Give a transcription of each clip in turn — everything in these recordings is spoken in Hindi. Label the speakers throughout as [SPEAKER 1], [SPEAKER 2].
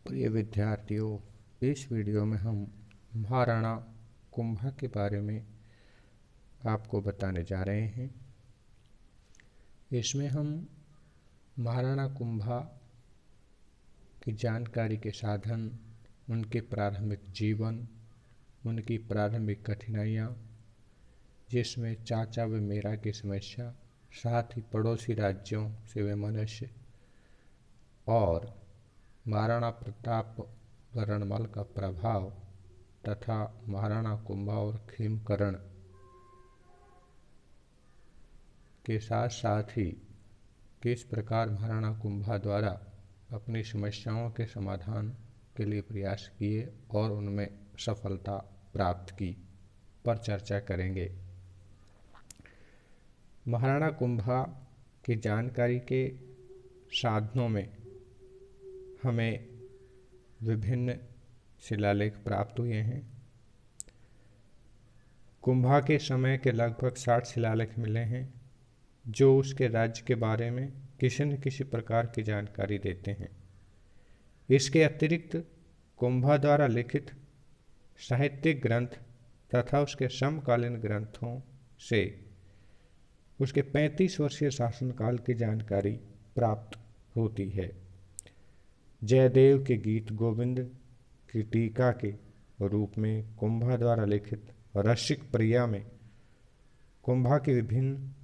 [SPEAKER 1] प्रिय विद्यार्थियों, इस वीडियो में हम महाराणा कुंभा के बारे में आपको बताने जा रहे हैं। इसमें हम महाराणा कुंभा की जानकारी के साधन, उनके प्रारंभिक जीवन, उनकी प्रारंभिक कठिनाइयाँ, जिसमें चाचा व मेरा की समस्या, साथ ही पड़ोसी राज्यों से वे मनुष्य और महाराणा प्रताप व रणमल का प्रभाव तथा महाराणा कुंभा और खीमकरण के साथ साथ ही किस प्रकार महाराणा कुंभा द्वारा अपनी समस्याओं के समाधान के लिए प्रयास किए और उनमें सफलता प्राप्त की पर चर्चा करेंगे। महाराणा कुंभा की जानकारी के साधनों में हमें विभिन्न शिलालेख प्राप्त हुए हैं। कुंभा के समय के लगभग 60 शिलालेख मिले हैं जो उसके राज्य के बारे में किसी न किसी प्रकार की जानकारी देते हैं। इसके अतिरिक्त कुंभा द्वारा लिखित साहित्यिक ग्रंथ तथा उसके समकालीन ग्रंथों से उसके 35 वर्षीय शासनकाल की जानकारी प्राप्त होती है। जयदेव के गीत गोविंद की टीका के रूप में कुंभा द्वारा लिखित रसिक प्रिया में कुंभा की विभिन्न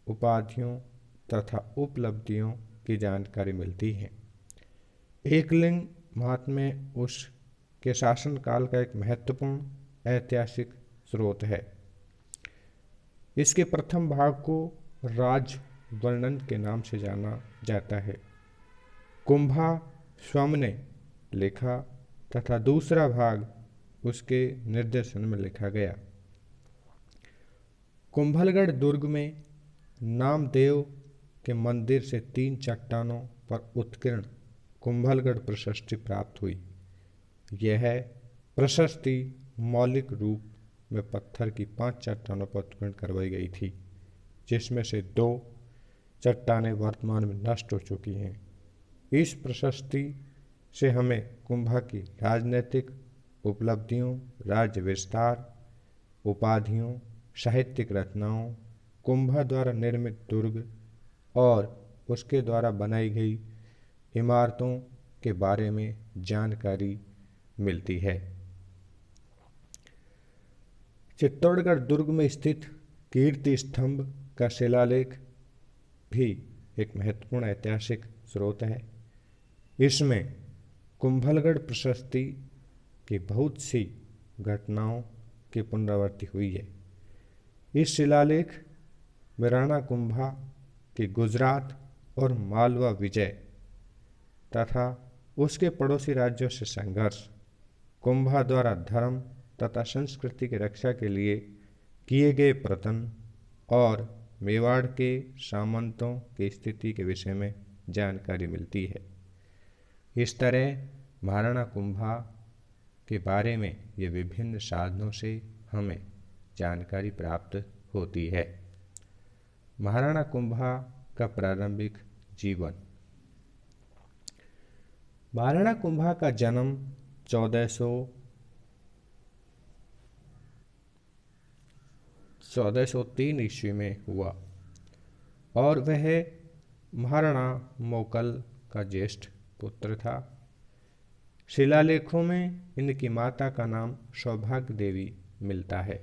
[SPEAKER 1] उपाधियों तथा उपलब्धियों की जानकारी मिलती है। एकलिंग महात्म्य उसके शासनकाल का एक महत्वपूर्ण ऐतिहासिक स्रोत है। इसके प्रथम भाग को राज वर्णन के नाम से जाना जाता है। कुंभा स्वयं ने लिखा तथा दूसरा भाग उसके निर्देशन में लिखा गया। कुंभलगढ़ दुर्ग में नामदेव के मंदिर से 3 चट्टानों पर उत्कीर्ण कुंभलगढ़ प्रशस्ति प्राप्त हुई। यह प्रशस्ति मौलिक रूप में पत्थर की 5 चट्टानों पर उत्कीर्ण करवाई गई थी, जिसमें से 2 चट्टानें वर्तमान में नष्ट हो चुकी हैं। इस प्रशस्ति से हमें कुंभा की राजनीतिक उपलब्धियों, राज्य विस्तार, उपाधियों, साहित्यिक रचनाओं, कुंभा द्वारा निर्मित दुर्ग और उसके द्वारा बनाई गई इमारतों के बारे में जानकारी मिलती है। चित्तौड़गढ़ दुर्ग में स्थित कीर्ति स्तंभ का शिलालेख भी एक महत्वपूर्ण ऐतिहासिक स्रोत है। इसमें कुंभलगढ़ प्रशस्ति की बहुत सी घटनाओं की पुनरावृत्ति हुई है। इस शिलालेख में राणा कुंभा के गुजरात और मालवा विजय तथा उसके पड़ोसी राज्यों से संघर्ष, कुंभा द्वारा धर्म तथा संस्कृति की रक्षा के लिए किए गए प्रयत्न और मेवाड़ के सामंतों की स्थिति के विषय में जानकारी मिलती है। इस तरह महाराणा कुंभा के बारे में ये विभिन्न साधनों से हमें जानकारी प्राप्त होती है। महाराणा कुंभा का प्रारंभिक जीवन। महाराणा कुंभा का जन्म 1403 ईस्वी में हुआ और वह महाराणा मोकल का ज्येष्ठ पुत्र था। शिलालेखों में इनकी माता का नाम सौभाग्य देवी मिलता है।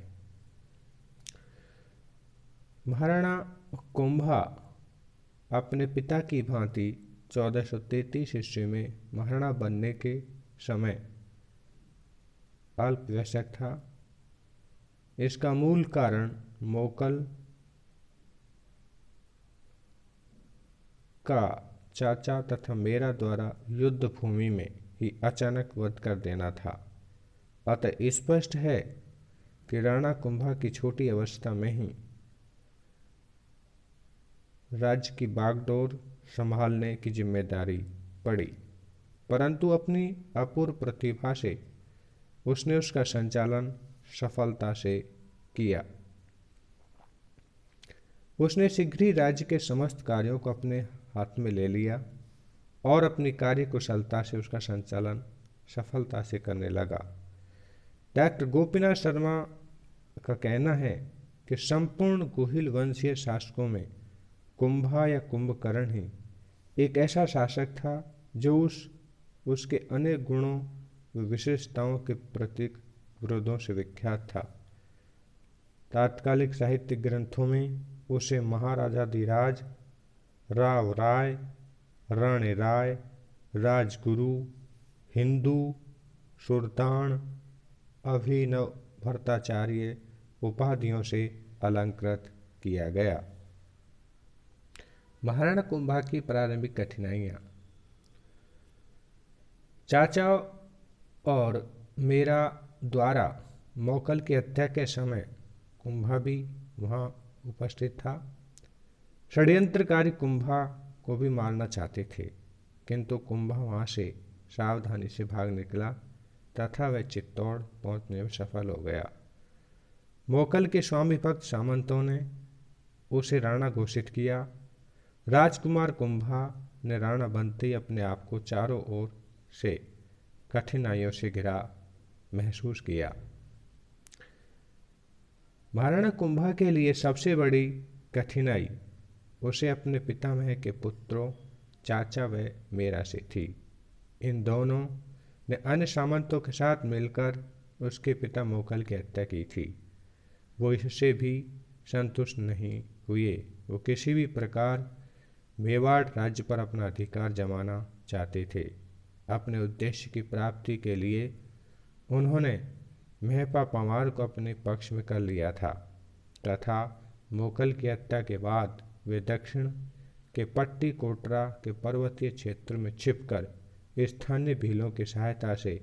[SPEAKER 1] महाराणा कुंभा अपने पिता की भांति 1433 ईस्वी में महाराणा बनने के समय अल्पवयस्क था। इसका मूल कारण मोकल का चाचा तथा मेरा द्वारा युद्ध भूमि में ही अचानक वध कर देना था। अतः स्पष्ट है कि राणा कुंभा की छोटी अवस्था में ही राज्य की बागडोर संभालने की जिम्मेदारी पड़ी, परंतु अपनी अपूर्व प्रतिभा से उसने उसका संचालन सफलता से किया। उसने शीघ्र ही राज्य के समस्त कार्यों को अपने हाथ में ले लिया और अपनी कार्य कुशलता से उसका संचालन सफलता से करने लगा। डॉक्टर गोपीनाथ शर्मा का कहना है कि संपूर्ण गुहिल वंशीय शासकों में कुंभा या कुंभकर्ण ही एक ऐसा शासक था जो उसके अनेक गुणों व विशेषताओं के प्रतीक विरोधों से विख्यात था। तात्कालिक साहित्यिक ग्रंथों में उसे महाराजाधिराज, राव राय, राणे राय, राजगुरु, हिंदू, सुल्तान, अभिनव भट्टाचार्य उपाधियों से अलंकृत किया गया। महाराणा कुंभा की प्रारंभिक कठिनाइयाँ। चाचा और मेरा द्वारा मौकल की हत्या के समय कुंभा भी वहाँ उपस्थित था। षड्यंत्रकारी कुंभा को भी मारना चाहते थे, किंतु कुंभा वहाँ से सावधानी से भाग निकला तथा वह चित्तौड़ पहुँचने में सफल हो गया। मौकल के स्वामी भक्त सामंतों ने उसे राणा घोषित किया। राजकुमार कुंभा ने राणा बनते ही अपने आप को चारों ओर से कठिनाइयों से घिरा महसूस किया। महाराणा कुंभा के लिए सबसे बड़ी कठिनाई उसे अपने पितामह के पुत्रों चाचा व मेरा से थी। इन दोनों ने अन्य सामंतों के साथ मिलकर उसके पिता मौकल की हत्या की थी। वो इससे भी संतुष्ट नहीं हुए। वो किसी भी प्रकार मेवाड़ राज्य पर अपना अधिकार जमाना चाहते थे। अपने उद्देश्य की प्राप्ति के लिए उन्होंने मेहपा पंवार को अपने पक्ष में कर लिया था तथा मौकल की हत्या के बाद वे दक्षिण के पट्टी कोटरा के पर्वतीय क्षेत्र में छिपकर स्थानीय भीलों की सहायता से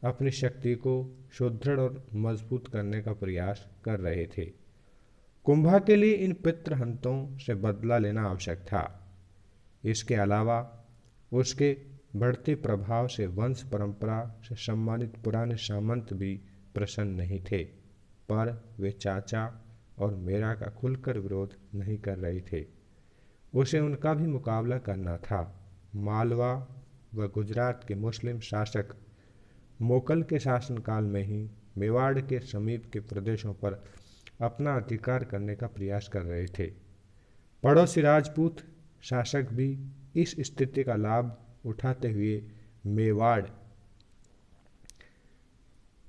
[SPEAKER 1] अपनी शक्ति को सुदृढ़ और मजबूत करने का प्रयास कर रहे थे। कुंभा के लिए इन पितृहंतों से बदला लेना आवश्यक था। इसके अलावा उसके बढ़ते प्रभाव से वंश परंपरा से सम्मानित पुराने सामंत भी प्रसन्न नहीं थे, पर वे चाचा और मेरा का खुलकर विरोध नहीं कर रहे थे। उसे उनका भी मुकाबला करना था। मालवा व गुजरात के मुस्लिम शासक मौकल के शासनकाल में ही मेवाड़ के समीप के प्रदेशों पर अपना अधिकार करने का प्रयास कर रहे थे। पड़ोसी राजपूत शासक भी इस स्थिति का लाभ उठाते हुए मेवाड़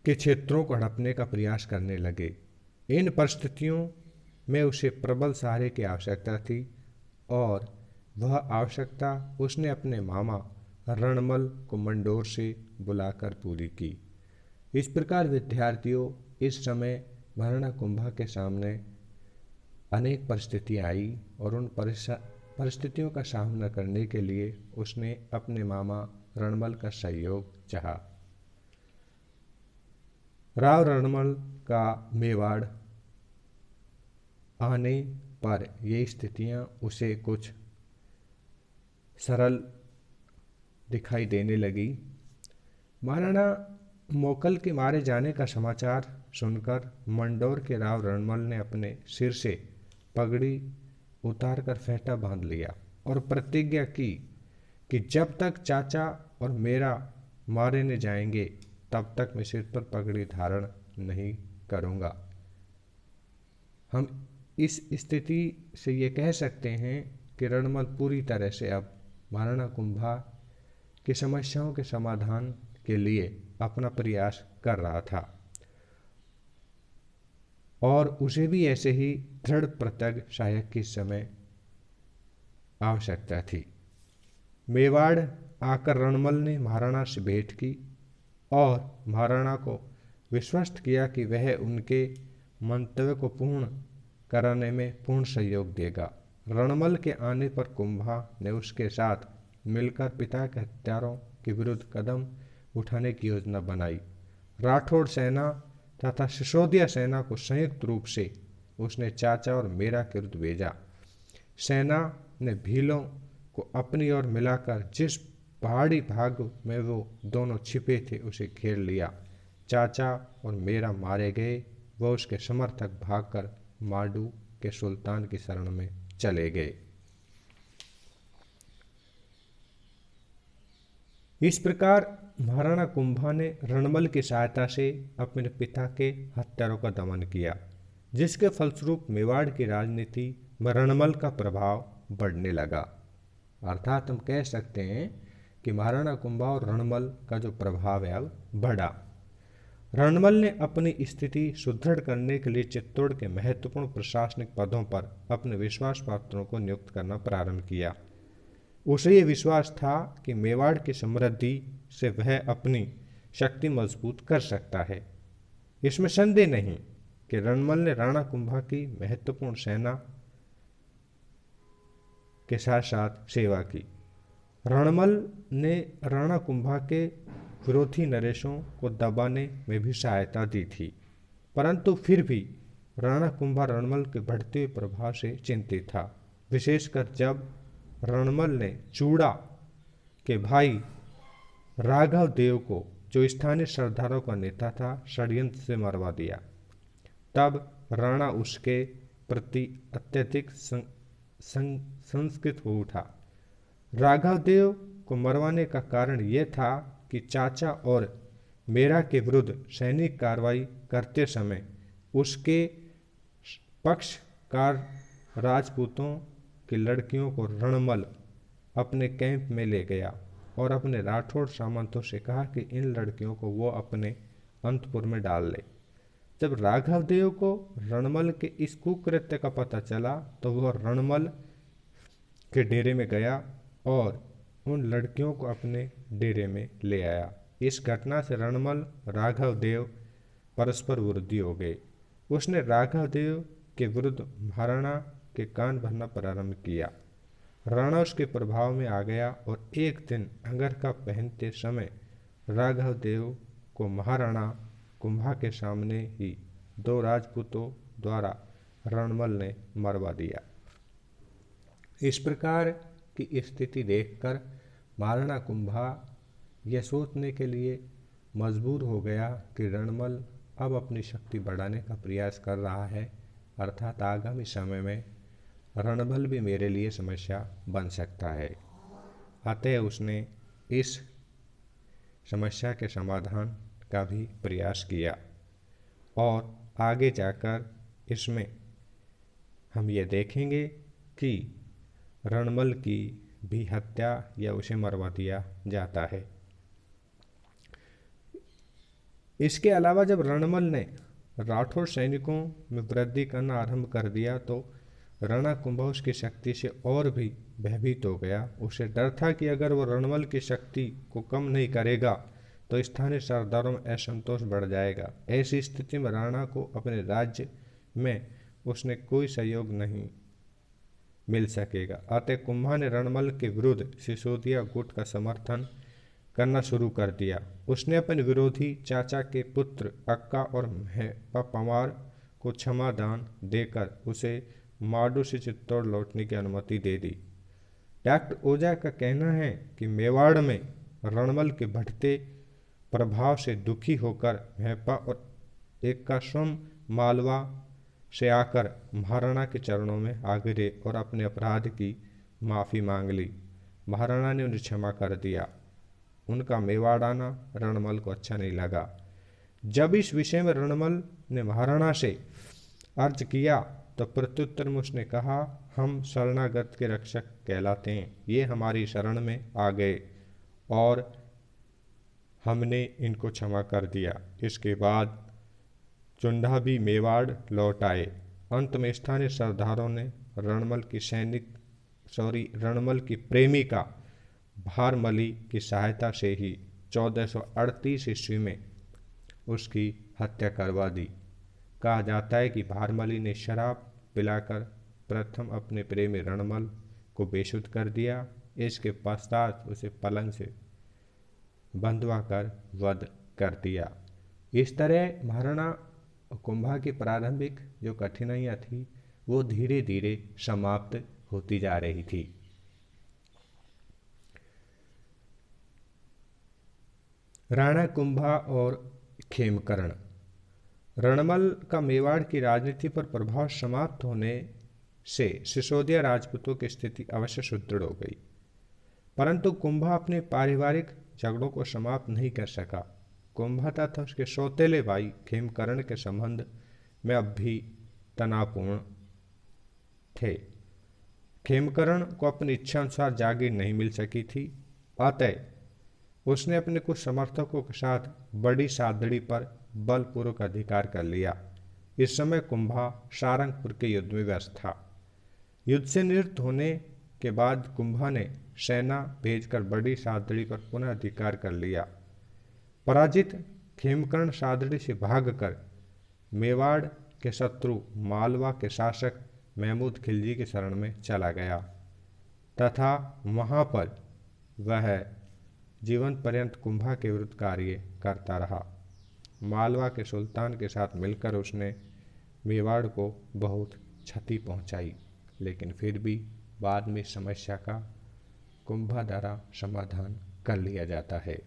[SPEAKER 1] के क्षेत्रों को हड़पने का प्रयास करने लगे। इन परिस्थितियों में उसे प्रबल सहारे की आवश्यकता थी और वह आवश्यकता उसने अपने मामा रणमल को मंडोर से बुलाकर पूरी की। इस प्रकार विद्यार्थियों, इस समय महाराणा कुंभा के सामने अनेक परिस्थितियाँ आई और उन परिस्थितियों का सामना करने के लिए उसने अपने मामा रणमल का सहयोग चाहा। राव रणमल का मेवाड़ आने पर ये स्थितियां उसे कुछ सरल दिखाई देने लगी। महाराणा मौकल के मारे जाने का समाचार सुनकर मंडोर के राव रणमल ने अपने सिर से पगड़ी उतारकर फेंटा बांध लिया और प्रतिज्ञा की कि जब तक चाचा और मेरा मारे न जाएंगे तब तक मैं सिर पर पगड़ी धारण नहीं करूंगा। हम इस स्थिति से ये कह सकते हैं कि रणमल पूरी तरह से अब महाराणा कुंभा की समस्याओं के समाधान के लिए अपना प्रयास कर रहा था और उसे भी ऐसे ही दृढ़ प्रतिज्ञ सहायक की समय आवश्यकता थी। मेवाड़ आकर रणमल ने महाराणा से भेंट की और महाराणा को विश्वस्त किया कि वह उनके मंतव्य को पूर्ण कराने में पूर्ण सहयोग देगा। रणमल के आने पर कुंभा ने उसके साथ मिलकर पिता के हत्यारों के विरुद्ध कदम उठाने की योजना बनाई। राठौड़ सेना तथा सिसोदिया सेना को संयुक्त रूप से उसने चाचा और मेरा के विरुद्ध भेजा। सेना ने भीलों को अपनी ओर मिलाकर जिस पहाड़ी भाग में वो दोनों छिपे थे उसे घेर लिया। चाचा और मेरा मारे गए। वह उसके समर्थक भागकर माडू के सुल्तान की शरण में चले गए। इस प्रकार महाराणा कुंभा ने रणमल की सहायता से अपने पिता के हत्यारों का दमन किया, जिसके फलस्वरूप मेवाड़ की राजनीति में रणमल का प्रभाव बढ़ने लगा। अर्थात हम कह सकते हैं कि महाराणा कुंभा और रणमल का जो प्रभाव है अब बढ़ा। रणमल ने अपनी स्थिति सुदृढ़ करने के लिए चित्तौड़ के महत्वपूर्ण प्रशासनिक पदों पर अपने विश्वास पात्रों को नियुक्त करना प्रारंभ किया। उसे ये विश्वास था कि मेवाड़ की समृद्धि से वह अपनी शक्ति मजबूत कर सकता है। इसमें संदेह नहीं कि रणमल ने राणा कुंभा की महत्वपूर्ण सेना के साथ साथ सेवा की। रणमल ने राणा कुंभा के विरोधी नरेशों को दबाने में भी सहायता दी थी, परंतु फिर भी राणा कुंभा रणमल के बढ़ते हुए प्रभाव से चिंतित था, विशेषकर जब रणमल ने चूड़ा के भाई राघव देव को, जो स्थानीय सरदारों का नेता था, षड्यंत्र से मरवा दिया। तब राणा उसके प्रति अत्यधिक संस्कृत हो उठा। राघव देव को मरवाने का कारण यह था कि चाचा और मेरा के विरुद्ध सैनिक कार्रवाई करते समय उसके पक्षकार राजपूतों की लड़कियों को रणमल अपने कैंप में ले गया और अपने राठौड़ सामंतों से कहा कि इन लड़कियों को वो अपने अंतपुर में डाल ले। जब राघव देव को रणमल के इस कुकृत्य का पता चला तो वह रणमल के डेरे में गया और उन लड़कियों को अपने डेरे में ले आया। इस घटना से रणमल राघव देव परस्पर विरोधी हो गए। उसने राघव देव के विरुद्ध महाराणा के कान भरना प्रारंभ किया। राणा उसके प्रभाव में आ गया और एक दिन अंगरखा पहनते समय राघव देव को महाराणा कुंभा के सामने ही 2 राजपूतों द्वारा रणमल ने मरवा दिया। इस प्रकार की स्थिति देखकर महाराणा कुंभा यह सोचने के लिए मजबूर हो गया कि रणमल अब अपनी शक्ति बढ़ाने का प्रयास कर रहा है, अर्थात आगामी समय में रणमल भी मेरे लिए समस्या बन सकता है। अतः उसने इस समस्या के समाधान का भी प्रयास किया और आगे जाकर इसमें हम ये देखेंगे कि रणमल की भी हत्या या उसे मरवा दिया जाता है। इसके अलावा जब रणमल ने राठौड़ सैनिकों में वृद्धि करना आरंभ कर दिया तो राणा कुंभा उसकी शक्ति से और भी भयभीत हो गया। उसे डर था कि अगर वह रणमल की शक्ति को कम नहीं करेगा तो स्थानीय सरदारों में असंतोष बढ़ जाएगा। ऐसी स्थिति में राणा को अपने राज्य में उसने कोई सहयोग नहीं मिल सकेगा। अतः कुंभा ने रणमल के विरुद्ध सिसोदिया गुट का समर्थन करना शुरू कर दिया। उसने अपने विरोधी चाचा के पुत्र अक्का और महपा पंवार को क्षमा दान देकर उसे माडू से चित्तौड़ लौटने की अनुमति दे दी। डॉक्टर ओझा का कहना है कि मेवाड़ में रणमल के बढ़ते प्रभाव से दुखी होकर महपा और एक्का स्वयं मालवा से आकर महाराणा के चरणों में आ गिरे और अपने अपराध की माफ़ी मांग ली। महाराणा ने उन्हें क्षमा कर दिया। उनका मेवाड़ आना रणमल को अच्छा नहीं लगा। जब इस विषय में रणमल ने महाराणा से अर्ज किया तो प्रत्युत्तर में उसने कहा, हम शरणागत के रक्षक कहलाते हैं, ये हमारी शरण में आ गए और हमने इनको क्षमा कर दिया। इसके बाद चुंडा भी मेवाड़ लौट आए। अंत में स्थानीय सरदारों ने रणमल की प्रेमिका भारमली की सहायता से ही 1438 ईस्वी में उसकी हत्या करवा दी। कहा जाता है कि भारमली ने शराब पिलाकर प्रथम अपने प्रेमी रणमल को बेसुध कर दिया। इसके पश्चात उसे पलंग से बंधवा कर वध कर दिया। इस तरह महाराणा कुंभा की प्रारंभिक जो कठिनाइयाँ थी वो धीरे धीरे समाप्त होती जा रही थी। राणा कुंभा और खेमकर्ण। रणमल का मेवाड़ की राजनीति पर प्रभाव समाप्त होने से सिसोदिया राजपूतों की स्थिति अवश्य सुदृढ़ हो गई, परंतु कुंभा अपने पारिवारिक झगड़ों को समाप्त नहीं कर सका। कुंभा तथा उसके सौतेले भाई खेमकरण के संबंध में अब भी तनावपूर्ण थे। खेमकरण को अपनी इच्छा अनुसार जागीर नहीं मिल सकी थी, अतः उसने अपने कुछ समर्थकों के साथ बड़ी सादड़ी पर बलपूर्वक अधिकार कर लिया। इस समय कुंभा सारंगपुर के युद्ध में व्यस्त था। युद्ध से निवृत्त होने के बाद कुंभा ने सेना भेजकर बड़ी सादड़ी पर पुनः अधिकार कर लिया। पराजित खेमकर्ण सादड़ी से भागकर मेवाड़ के शत्रु मालवा के शासक महमूद खिलजी की शरण में चला गया तथा वहां पर वह जीवन पर्यंत कुंभा के विरुद्ध कार्य करता रहा। मालवा के सुल्तान के साथ मिलकर उसने मेवाड़ को बहुत क्षति पहुंचाई, लेकिन फिर भी बाद में समस्या का कुंभा द्वारा समाधान कर लिया जाता है।